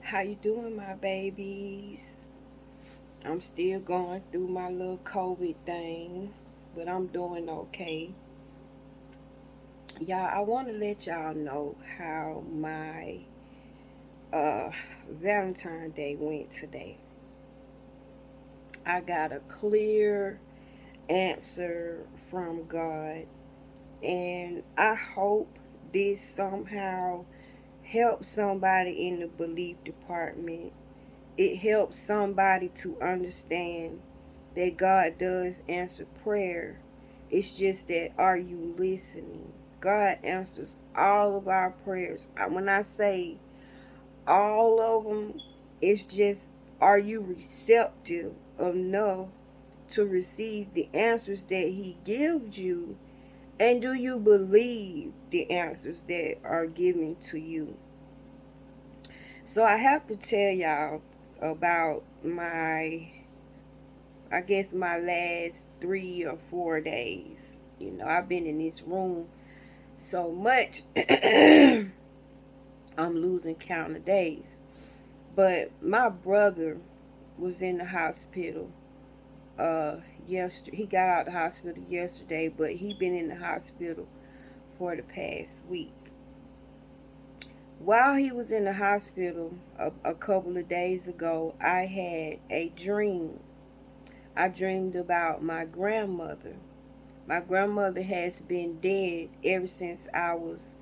How you doing, my babies? I'm still going through my little COVID thing, but I'm doing okay. Y'all, I want to let y'all know how my uh Valentine's Day went today. I got a clear answer from God, and I hope this somehow helps somebody in the belief department. It helps somebody to understand that God does answer prayer. It's just that, are you listening? God answers all of our prayers. When I say all of them, it's just, are you receptive enough to receive the answers that He gives you? And do you believe the answers that are given to you? So I have to tell y'all about I guess my last 3 or 4 days. I've been in this room so much, I'm losing count of days. But my brother was in the hospital. Yesterday he got out of the hospital yesterday, but he been in the hospital for the past week. While he was in the hospital a couple of days ago, I had a dream. I dreamed about my grandmother. My grandmother has been dead ever since I was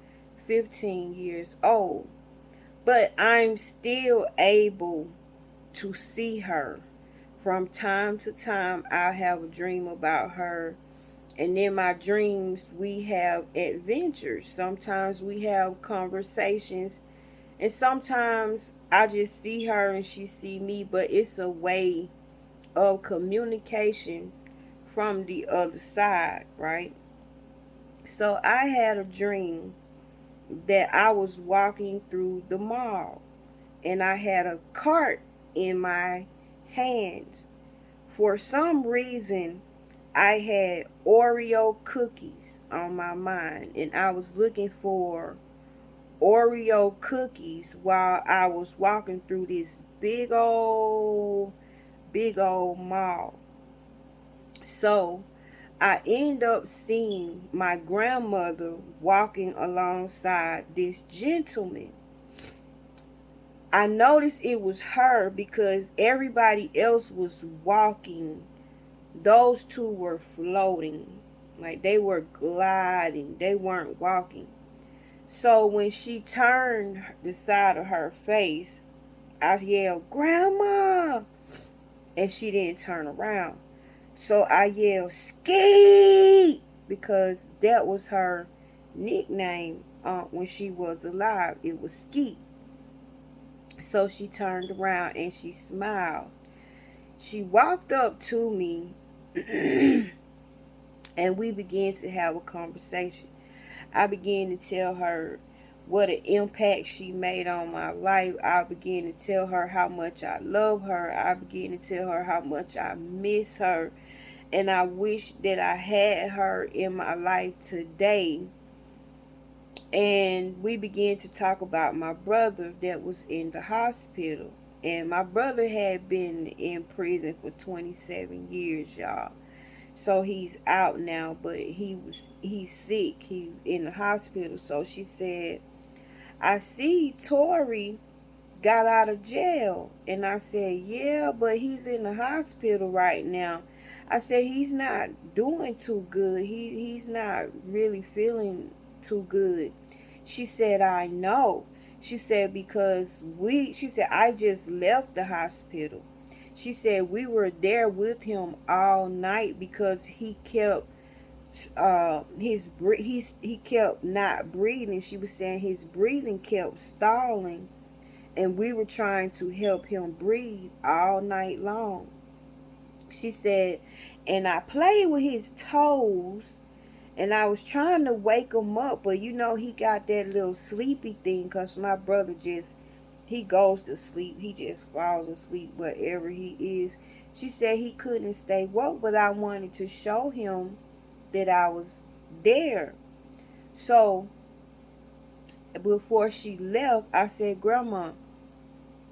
15 years old, but I'm still able to see her. From time to time, I'll have a dream about her, and in my dreams, we have adventures. Sometimes we have conversations, and sometimes I just see her and she see me, but it's a way of communication from the other side, right? So I had a dream that I was walking through the mall and I had a cart in my hands. For some reason, I had Oreo cookies on my mind, and I was looking for Oreo cookies while I was walking through this big old mall. So I end up seeing my grandmother walking alongside this gentleman. I noticed it was her because everybody else was walking. Those two were floating, like they were gliding, they weren't walking. So when she turned the side of her face, I yelled, "Grandma!" And she didn't turn around. So I yelled, "Ski!" Because that was her nickname when she was alive. It was Ski. So she turned around and she smiled. She walked up to me and we began to have a conversation. I began to tell her what an impact she made on my life. I began to tell her how much I love her. I began to tell her how much I miss her. And I wish that I had her in my life today. And we began to talk about my brother that was in the hospital. And my brother had been in prison for 27 years, y'all. So he's out now, but he's sick. He's in the hospital. So she said, "I see Tori got out of jail." And I said, "Yeah, but he's in the hospital right now." I said, "He's not doing too good. He's not really feeling too good." She said, "I know." She said, "Because she said, I just left the hospital." She said, "We were there with him all night because he kept he kept not breathing." She was saying his breathing kept stalling, and we were trying to help him breathe all night long. She said, "And I played with his toes and I was trying to wake him up, but he got that little sleepy thing because my brother he goes to sleep. He just falls asleep wherever he is." She said he couldn't stay woke, but I wanted to show him that I was there. So before she left, I said, "Grandma,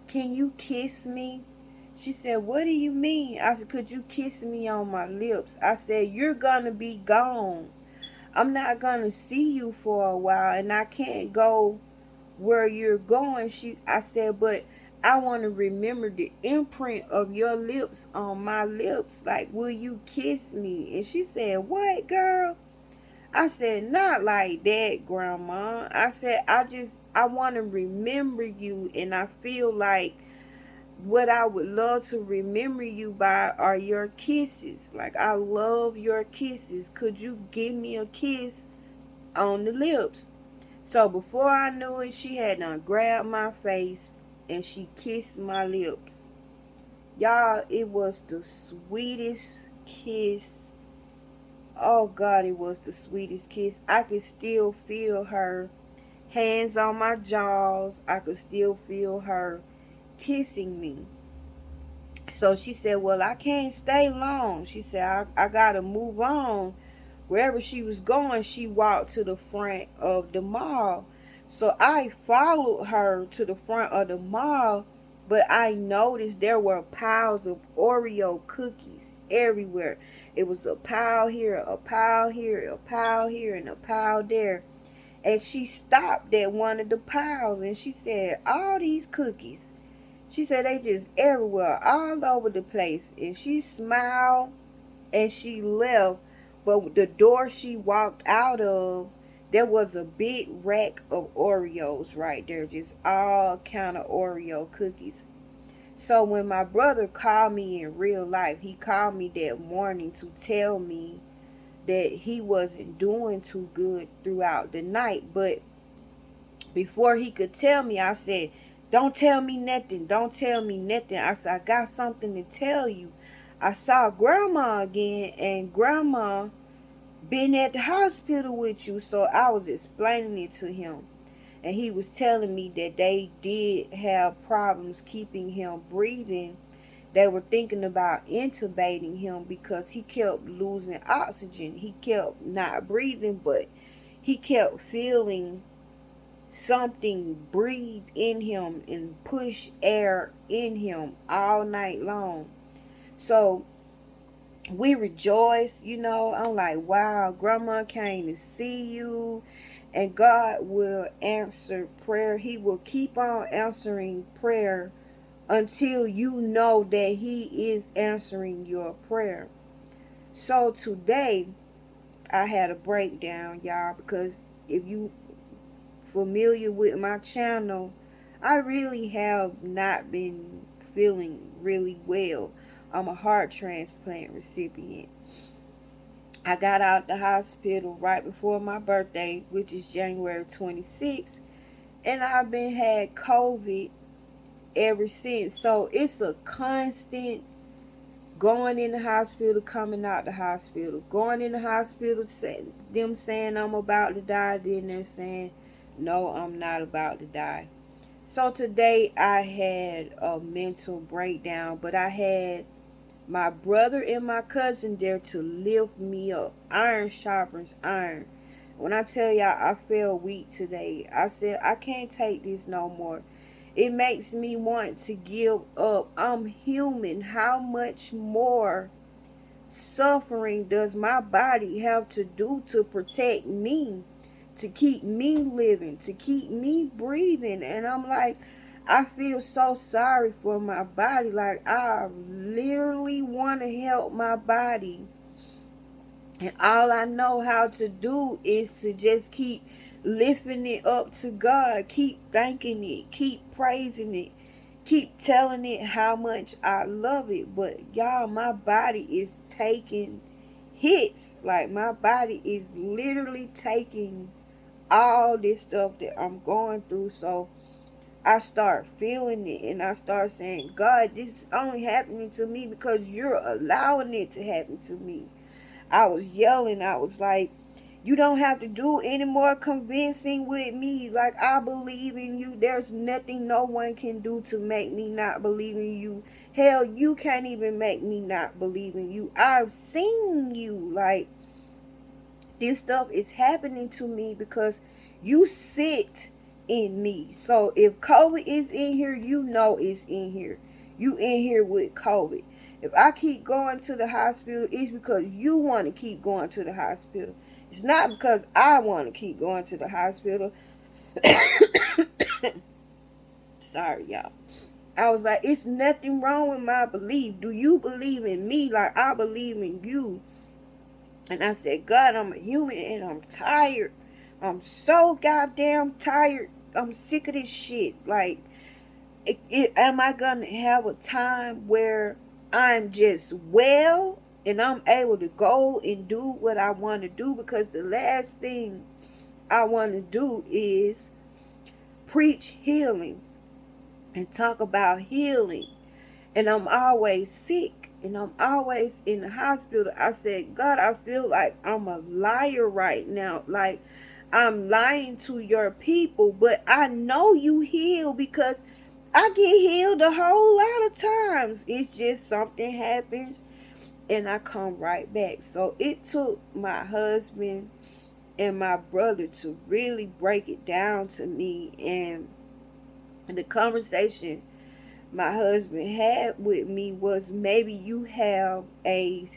can you kiss me? She said, what do you mean? I said, could you kiss me on my lips? I said, you're gonna be gone. I'm not gonna see you for a while, and I can't go where you're going. I said, but I want to remember the imprint of your lips on my lips. Like, will you kiss me? And she said, what, girl? I said, not like that, Grandma. I said, I want to remember you, and I feel like what I would love to remember you by are your kisses. Like, I love your kisses. Could you give me a kiss on the lips? So before I knew it, she had done grabbed my face and she kissed my lips. Y'all, it was the sweetest kiss. Oh God, it was the sweetest kiss. I could still feel her hands on my jaws. I could still feel her kissing me. So she said, well, I can't stay long. She said, I gotta move on. Wherever she was going, she walked to the front of the mall. So I followed her to the front of the mall, but I noticed there were piles of Oreo cookies everywhere. It was a pile here, a pile here, a pile here, and a pile there. And she stopped at one of the piles and she said, all these cookies. She said they just everywhere, all over the place. And she smiled and she left. But the door she walked out of, there was a big rack of Oreos right there. Just all kind of Oreo cookies. So when my brother called me in real life, he called me that morning to tell me that he wasn't doing too good throughout the night. But before he could tell me, I said, don't tell me nothing. Don't tell me nothing. I said, I got something to tell you. I saw Grandma again, and Grandma been at the hospital with you. So I was explaining it to him. And he was telling me that they did have problems keeping him breathing. They were thinking about intubating him because he kept losing oxygen. He kept not breathing, but he kept feeling something breathe in him and push air in him all night long. So we rejoiced, I'm like, wow, Grandma came to see you, and God will answer prayer. He will keep on answering prayer until you know that He is answering your prayer. So today I had a breakdown, y'all, because if you familiar with my channel, I really have not been feeling really well. I'm a heart transplant recipient. I got out the hospital right before my birthday, which is January 26th, and I've been had COVID ever since. So it's a constant going in the hospital, coming out the hospital, going in the hospital, them saying I'm about to die, then they're saying, no, I'm not about to die. So today I had a mental breakdown, but I had my brother and my cousin there to lift me up. Iron sharpens iron. When I tell y'all I felt weak today, I said I can't take this no more. It makes me want to give up. I'm human. How much more suffering does my body have to do to protect me, to keep me living, to keep me breathing? And I'm like, I feel so sorry for my body. Like, I literally want to help my body, and all I know how to do is to just keep lifting it up to God, keep thanking it, keep praising it, keep telling it how much I love it. But y'all, my body is taking hits. Like, my body is literally taking all this stuff that I'm going through. So I start feeling it, and I start saying, God, this is only happening to me because you're allowing it to happen to me. I was yelling. I was like, you don't have to do any more convincing with me. Like, I believe in you. There's nothing no one can do to make me not believe in you. Hell, you can't even make me not believe in you. I've seen you. Like, this stuff is happening to me because you sit in me. So if COVID is in here, you know it's in here. You in here with COVID. If I keep going to the hospital, it's because you want to keep going to the hospital. It's not because I want to keep going to the hospital. Sorry, y'all. I was like, it's nothing wrong with my belief. Do you believe in me like I believe in you? And I said, God, I'm a human and I'm tired. I'm so goddamn tired. I'm sick of this shit. Like, am I going to have a time where I'm just well and I'm able to go and do what I want to do? Because the last thing I want to do is preach healing and talk about healing. And I'm always sick and I'm always in the hospital. I said, God, I feel like I'm a liar right now. Like I'm lying to your people, but I know you heal because I get healed a whole lot of times. It's just something happens and I come right back. So it took my husband and my brother to really break it down to me. And the conversation my husband had with me was, maybe you have a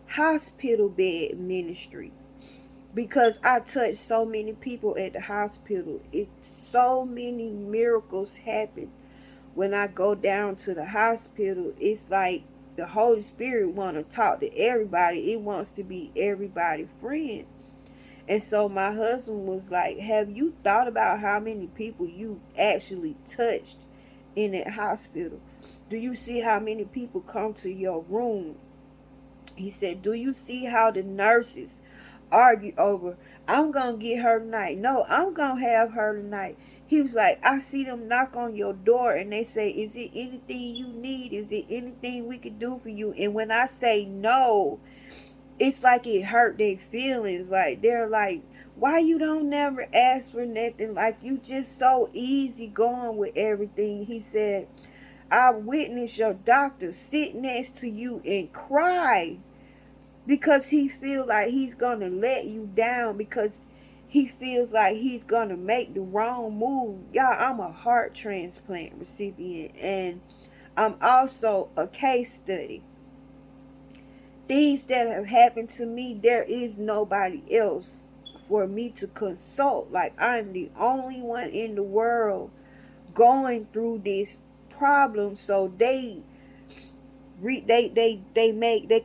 hospital bed ministry, because I touched so many people at the hospital. It's so many miracles happen when I go down to the hospital. It's like the Holy Spirit want to talk to everybody. It wants to be everybody's friend. And so my husband was like, have you thought about how many people you actually touched in that hospital? Do you see how many people come to your room? He said, do you see how the nurses argue over, I'm going to get her tonight. No, I'm going to have her tonight. He was like, I see them knock on your door and they say, is it anything you need? Is it anything we could do for you? And when I say no, it's like it hurt their feelings. Like they're like, why you don't never ask for nothing? Like you just so easy going with everything. He said, I witnessed your doctor sit next to you and cry because he feel like he's gonna let you down, because he feels like he's gonna make the wrong move. Y'all, I'm a heart transplant recipient and I'm also a case study. Things that have happened to me, there is nobody else for me to consult. Like I'm the only one in the world going through this problem. So they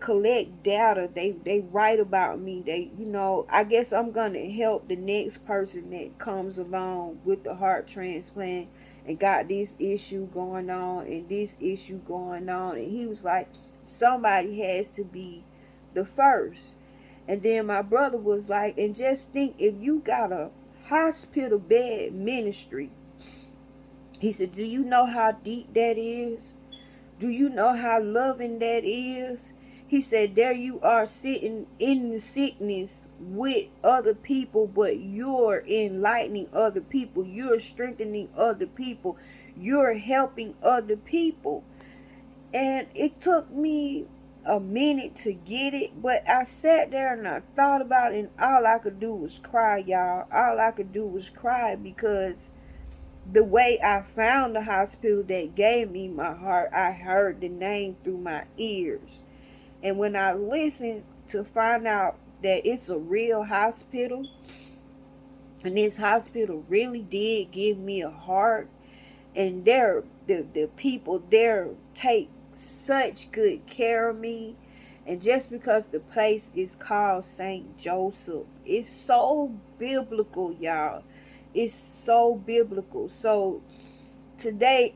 collect data, they write about me, they, you know, I guess I'm gonna help the next person that comes along with the heart transplant and got this issue going on and this issue going on. And he was like, somebody has to be the first. And then my brother was like, and just think, if you got a hospital bed ministry, he said, do you know how deep that is? Do you know how loving that is? He said, there you are sitting in the sickness with other people, but you're enlightening other people. You're strengthening other people. You're helping other people. And it took me a minute to get it, but I sat there and I thought about it, and all I could do was cry, y'all. All I could do was cry, because the way I found the hospital that gave me my heart, I heard the name through my ears. And when I listened to find out that it's a real hospital, and this hospital really did give me a heart, and the people there take such good care of me. And just because the place is called St. Joseph, it's so biblical, y'all. It's so biblical. So today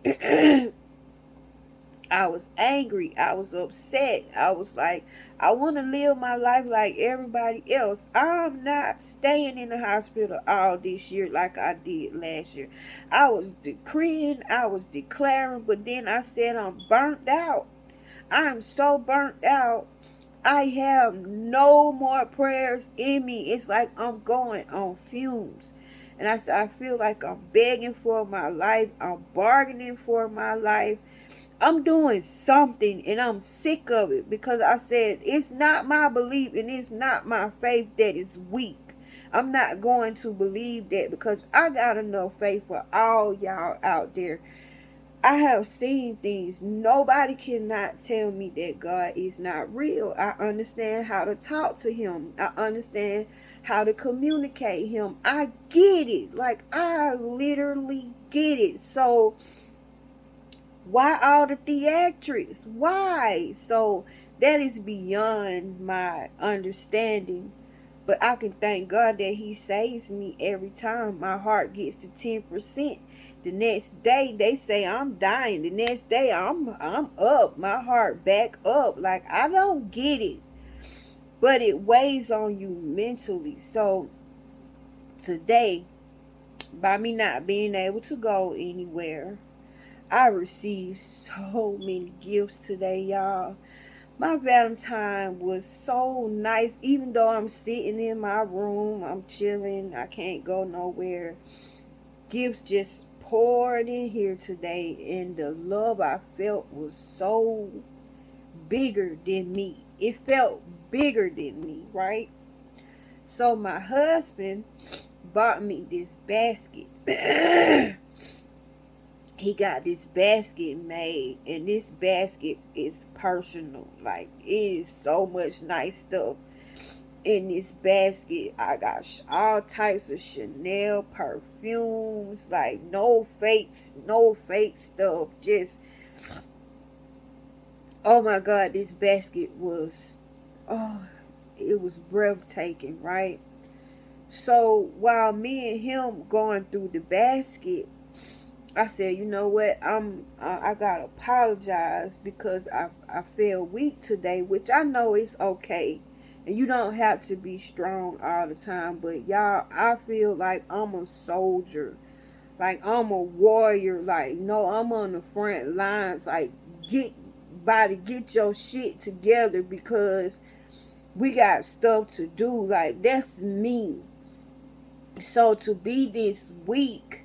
I was angry. I was upset. I was like, I want to live my life like everybody else. I'm not staying in the hospital all this year like I did last year. I was decreeing, I was declaring, but then I said, I'm burnt out. I'm so burnt out. I have no more prayers in me. It's like I'm going on fumes. And I said, I feel like I'm begging for my life. I'm bargaining for my life. I'm doing something and I'm sick of it, because I said it's not my belief and it's not my faith that is weak. I'm not going to believe that, because I got enough faith for all y'all out there. I have seen things. Nobody cannot tell me that God is not real. I understand how to talk to him. I understand how to communicate him. I get it. Like, I literally get it. So why all the theatrics? Why? So that is beyond my understanding. But I can thank God that he saves me every time my heart gets to 10%. The next day they say I'm dying. The next day I'm up. My heart back up. Like, I don't get it. But it weighs on you mentally. So today, by me not being able to go anywhere, I received so many gifts today, y'all. My Valentine was so nice. Even though I'm sitting in my room, I'm chilling, I can't go nowhere. Gifts just poured in here today, and the love I felt was so bigger than me. It felt bigger than me, right? So my husband bought me this basket. He got this basket made, and this basket is personal. Like, it is so much nice stuff in this basket. I got all types of Chanel perfumes, like no fakes, no fake stuff. Just, oh my God, this basket was, oh, it was breathtaking, right? So while me and him going through the basket, I said, you know what? I gotta apologize because I felt weak today, which I know is okay. And you don't have to be strong all the time, but y'all, I feel like I'm a soldier. Like, I'm a warrior. Like, no, I'm on the front lines. Like, get your shit together, because we got stuff to do. Like, that's me. So to be this weak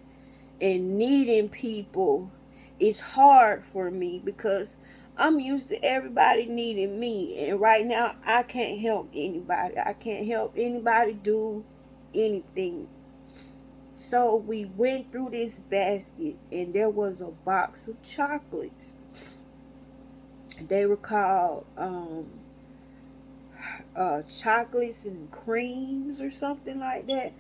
and needing people, it's hard for me, because I'm used to everybody needing me, and right now I can't help anybody. I can't help anybody do anything. So we went through this basket, and there was a box of chocolates. They were called chocolates and creams or something like that.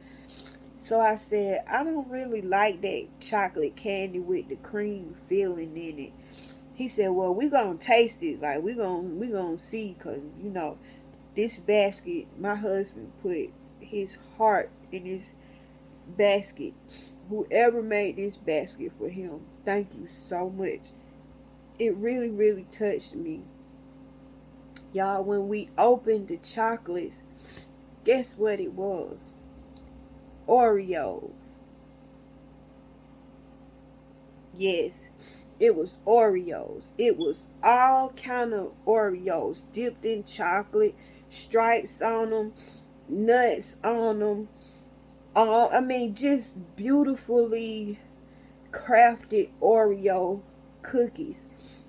So I said, I don't really like that chocolate candy with the cream filling in it. He said, well, we're going to taste it. Like, we gonna see, because, this basket, my husband put his heart in this basket. Whoever made this basket for him, thank you so much. It really, really touched me. Y'all, when we opened the chocolates, guess what it was? Oreos. Yes, it was Oreos. It was all kind of Oreos dipped in chocolate, stripes on them, nuts on them. All, I mean, just beautifully crafted Oreo cookies.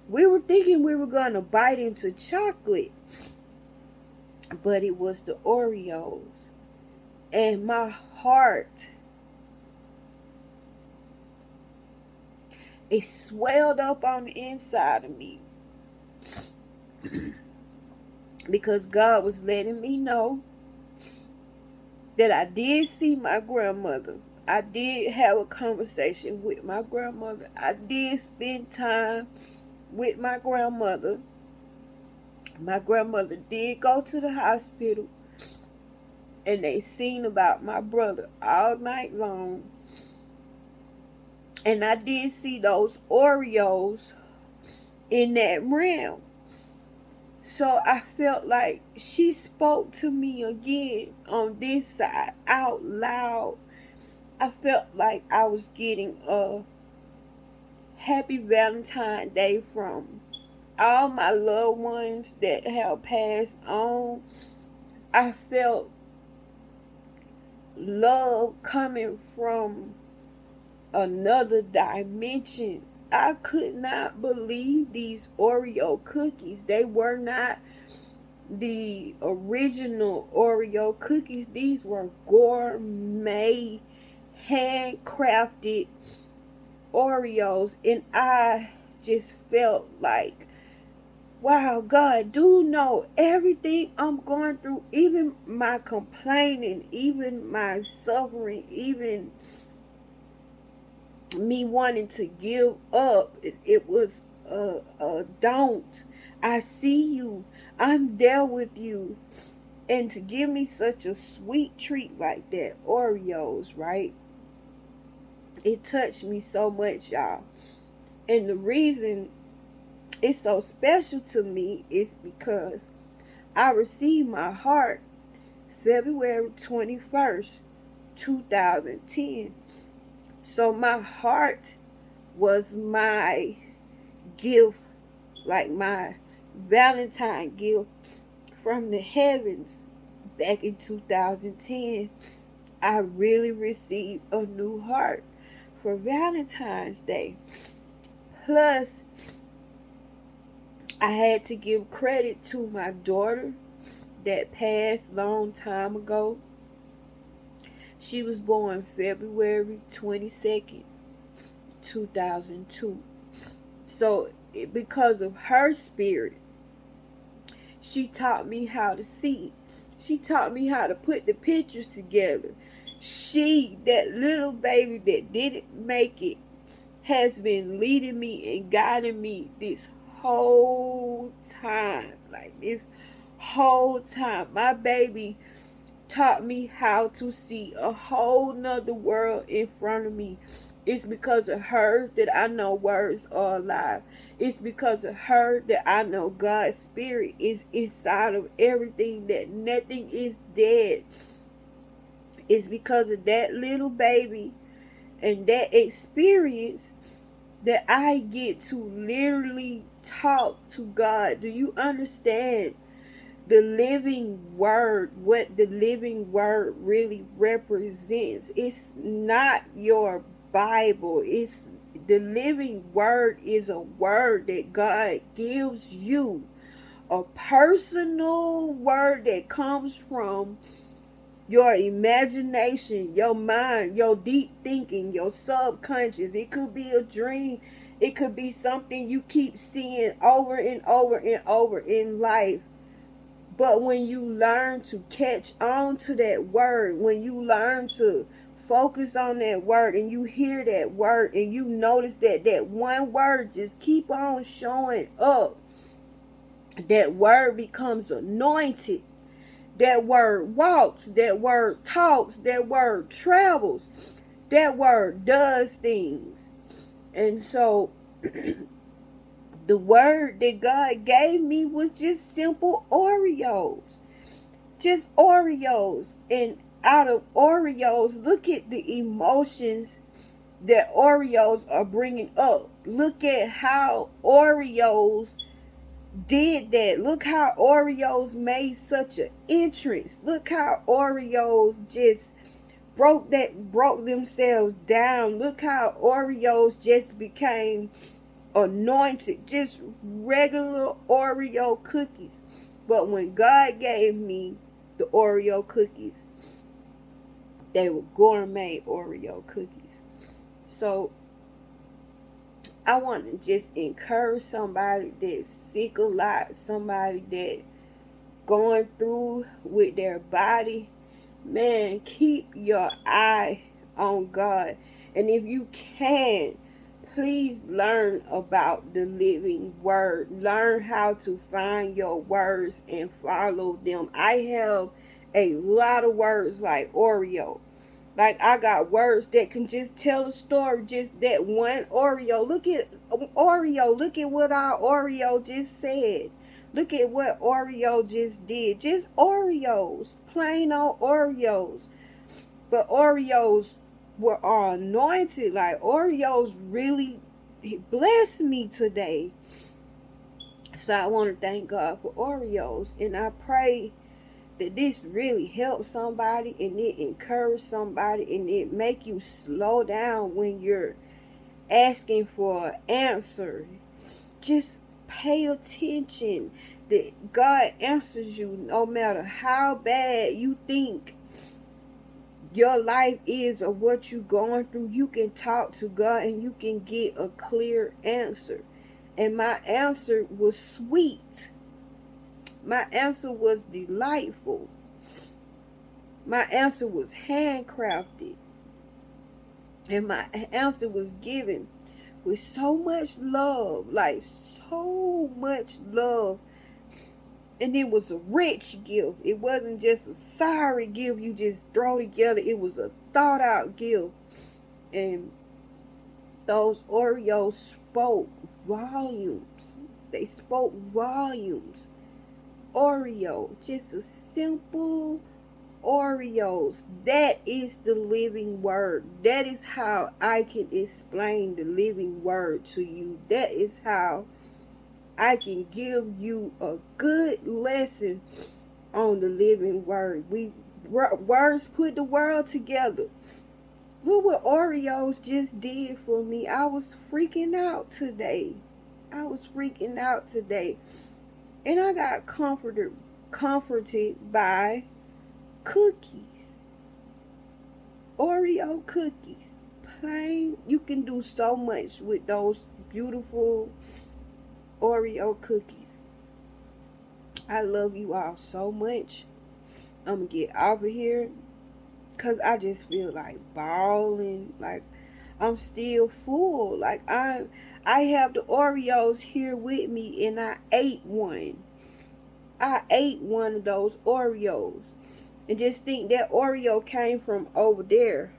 We were thinking we were gonna bite into chocolate, but it was the Oreos. And my heart, it swelled up on the inside of me, because God was letting me know that I did see my grandmother. I did have a conversation with my grandmother. I did spend time with my grandmother. My grandmother did go to the hospital, and they seen about my brother all night long. And I did see those Oreos in that realm. So I felt like she spoke to me again on this side out loud. I felt like I was getting a happy Valentine's Day from all my loved ones that have passed on. I felt love coming from another dimension. I could not believe these Oreo cookies. They were not the original Oreo cookies. These were gourmet, handcrafted Oreos, and I just felt like, wow, God do know everything I'm going through, even my complaining, even my suffering, even me wanting to give up. It was don't. I see you. I'm there with you. And to give me such a sweet treat like that, Oreos, right? It touched me so much, y'all. And the reason it's so special to me is because I received my heart February 21st, 2010. So my heart was my gift, like my Valentine gift from the heavens back in 2010. I really received a new heart for Valentine's Day. Plus, I had to give credit to my daughter that passed long time ago. She was born February 22nd, 2002. So, because of her spirit, she taught me how to see. She taught me how to put the pictures together. She, that little baby that didn't make it, has been leading me and guiding me this whole time. Like this whole time. My baby taught me how to see a whole nother world in front of me. It's because of her that I know words are alive. It's because of her that I know God's spirit is inside of everything, that nothing is dead. It's because of that little baby and that experience that I get to literally talk to God. Do you understand? The living word, what the living word really represents. It's not your Bible. It's the living word is a word that God gives you. A personal word that comes from your imagination, your mind, your deep thinking, your subconscious. It could be a dream. It could be something you keep seeing over and over and over in life. But when you learn to catch on to that word, when you learn to focus on that word and you hear that word and you notice that that one word just keep on showing up, that word becomes anointed. That word walks, that word talks, that word travels, that word does things. And so the word that God gave me was just simple Oreos. Just Oreos. And out of Oreos, look at the emotions that Oreos are bringing up. Look at how Oreos did that. Look how Oreos made such an entrance. Look how Oreos just broke themselves down. Look how Oreos just became anointed, just regular Oreo cookies. But when God gave me the Oreo cookies, they were gourmet Oreo cookies. So I want to just encourage somebody that's sick a lot, somebody that going through with their body. Man, keep your eye on God. And if you can, please learn about the living word. Learn how to find your words and follow them. I have a lot of words like Oreo. Like I got words that can just tell a story. Just that one Oreo. Look at Oreo. Look at what our Oreo just said. Look at what Oreo just did. Just Oreos. Plain old Oreos. But Oreos are anointed. Like Oreos really blessed me today. So I want to thank God for Oreos. And I pray that this really helps somebody and it encourage somebody and it make you slow down when you're asking for an answer. Just pay attention. that God answers you no matter how bad you think your life is or what you're going through. You can talk to God and you can get a clear answer. And my answer was sweet. My answer was delightful. My answer was handcrafted. And my answer was given with so much love, like so much love. And it was a rich gift. It wasn't just a sorry gift you just throw together. It was a thought out gift. And those Oreos spoke volumes. They spoke volumes. Oreo, just a simple Oreos. That is the living word. That is how I can explain the living word to you. That is how I can give you a good lesson on the living word. Words put the world together. Look what Oreos just did for me. I was freaking out today. I was freaking out today. And I got comforted by cookies. Oreo cookies. Plain. You can do so much with those beautiful Oreo cookies. I love you all so much. I'm going to get out of here because I just feel like balling. Like I'm still full. Like I have the Oreos here with me and I ate one. I ate one of those Oreos. And just think that Oreo came from over there.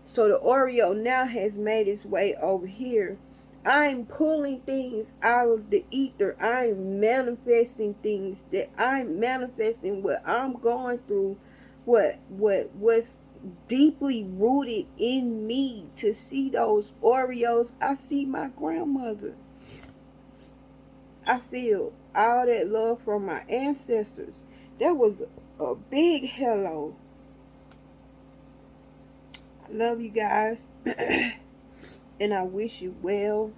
So the Oreo now has made its way over here. I'm pulling things out of the ether. I'm manifesting things that I'm manifesting what I'm going through, what's deeply rooted in me. To see those Oreos, I see my grandmother. I feel all that love from my ancestors. That was a big hello. I love you guys. And I wish you well.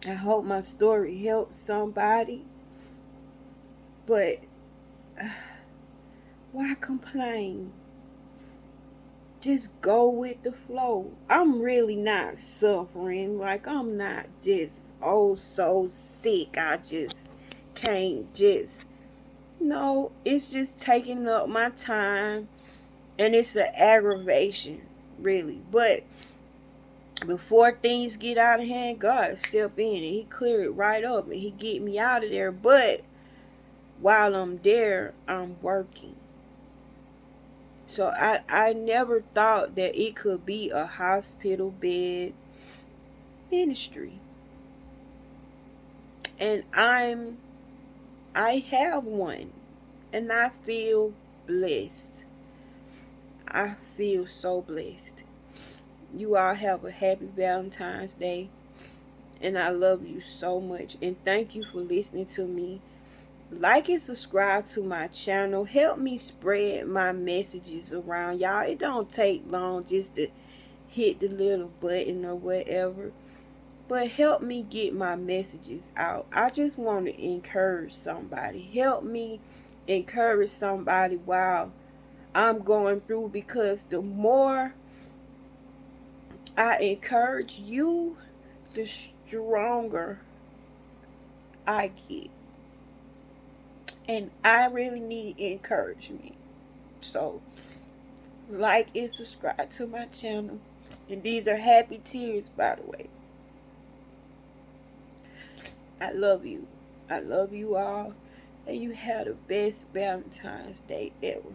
I hope my story helped somebody. But why complain? Just go with the flow. I'm really not suffering. Like I'm not just so sick. I just can't just. No, it's just taking up my time. And it's an aggravation, really. But before things get out of hand, God step in and He clear it right up and He get me out of there. But while I'm there, I'm working. So I never thought that it could be a hospital bed ministry. And I have one. And I feel blessed. I feel so blessed. You all have a happy Valentine's Day. And I love you so much. And thank you for listening to me. Like and subscribe to my channel. Help me spread my messages around. Y'all, it don't take long just to hit the little button or whatever. But help me get my messages out. I just want to encourage somebody. Help me encourage somebody while I'm going through. Because the more I encourage you, the stronger I get. And I really need encouragement. So, like and subscribe to my channel. And these are happy tears, by the way. I love you. I love you all. And you have the best Valentine's Day ever.